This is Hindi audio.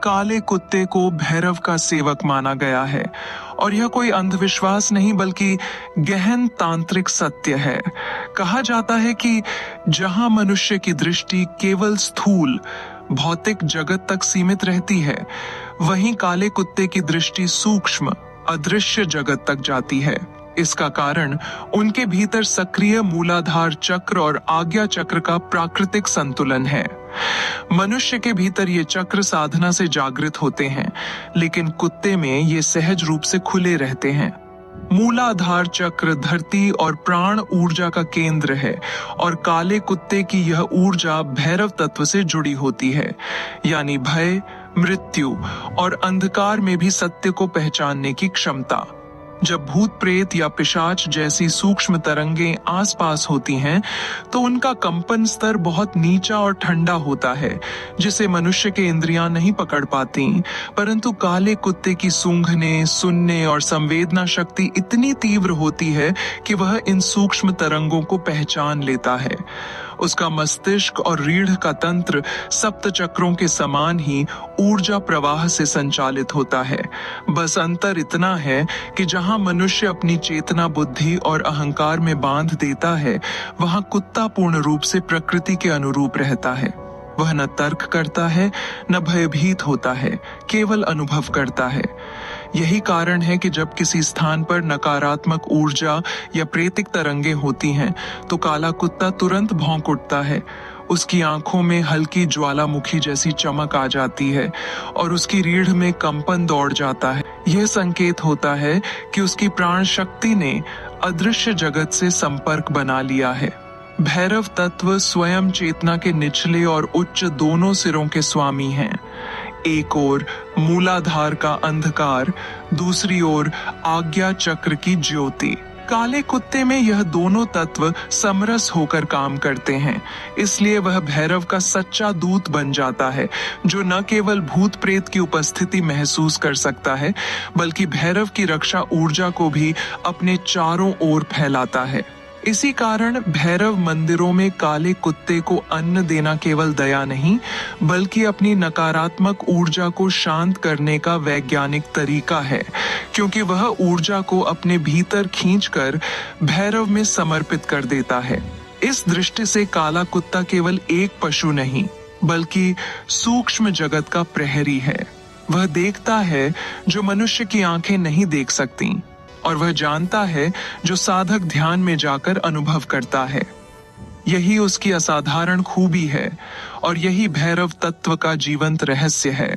काले कुत्ते को भैरव का सेवक माना गया है और यह कोई अंधविश्वास नहीं बल्कि गहन तांत्रिक सत्य है। कहा जाता है कि जहां मनुष्य की दृष्टि केवल स्थूल भौतिक जगत तक सीमित रहती है, वहीं काले कुत्ते की दृष्टि सूक्ष्म अदृश्य जगत तक जाती है। इसका कारण उनके भीतर सक्रिय मूलाधार चक्र और आज्ञा चक्र का प्राकृतिक संतुलन है। मनुष्य के भीतर ये चक्र साधना से जागृत होते हैं, लेकिन कुत्ते में ये सहज रूप से खुले रहते हैं। मूलाधार चक्र धरती और प्राण ऊर्जा का केंद्र है और काले कुत्ते की यह ऊर्जा भैरव तत्व से जुड़ी होती है, यानी भय, मृत्यु और अंधकार में भी सत्य को पहचानने की क्षमता। जब भूत प्रेत या पिशाच जैसी सूक्ष्म तरंगें आसपास होती हैं, तो उनका कंपन स्तर बहुत नीचा और ठंडा होता है, जिसे मनुष्य के इंद्रियां नहीं पकड़ पाती। परंतु काले कुत्ते की सूंघने, सुनने और संवेदना शक्ति इतनी तीव्र होती है कि वह इन सूक्ष्म तरंगों को पहचान लेता है। उसका मस्तिष्क और रीढ़ का तंत्र सप्त चक्रों के समान ही ऊर्जा प्रवाह से संचालित होता है। बस अंतर इतना है कि जहां मनुष्य अपनी चेतना, बुद्धि और अहंकार में बांध देता है, वहां कुत्ता पूर्ण रूप से प्रकृति के अनुरूप रहता है। वह न तर्क करता है, न भयभीत होता है, केवल अनुभव करता है। यही कारण है कि जब किसी स्थान पर नकारात्मक ऊर्जा या प्रेतिक तरंगे होती हैं, तो काला कुत्ता तुरंत भौंक उठता है। उसकी आंखों में हल्की ज्वालामुखी जैसी चमक आ जाती है और उसकी रीढ़ में कंपन दौड़ जाता है। यह संकेत होता है कि उसकी प्राण शक्ति ने अदृश्य जगत से संपर्क बना लिया है। भैरव तत्व स्वयं चेतना के निचले और उच्च दोनों सिरों के स्वामी हैं। एक ओर मूलाधार का अंधकार, दूसरी ओर आज्ञा चक्र की ज्योति। काले कुत्ते में यह दोनों तत्व समरस होकर काम करते हैं, इसलिए वह भैरव का सच्चा दूत बन जाता है, जो न केवल भूत प्रेत की उपस्थिति महसूस कर सकता है, बल्कि भैरव की रक्षा ऊर्जा को भी अपने चारों ओर फैलाता है। इसी कारण भैरव मंदिरों में काले कुत्ते को अन्न देना केवल दया नहीं, बल्कि अपनी नकारात्मक ऊर्जा को शांत करने का वैज्ञानिक तरीका है, क्योंकि वह ऊर्जा को अपने भीतर खींचकर भैरव में समर्पित कर देता है। इस दृष्टि से काला कुत्ता केवल एक पशु नहीं, बल्कि सूक्ष्म जगत का प्रहरी है। वह देखता है जो मनुष्य की आंखें नहीं देख सकती, और वह जानता है जो साधक ध्यान में जाकर अनुभव करता है। यही उसकी असाधारण खूबी है और यही भैरव तत्व का जीवंत रहस्य है।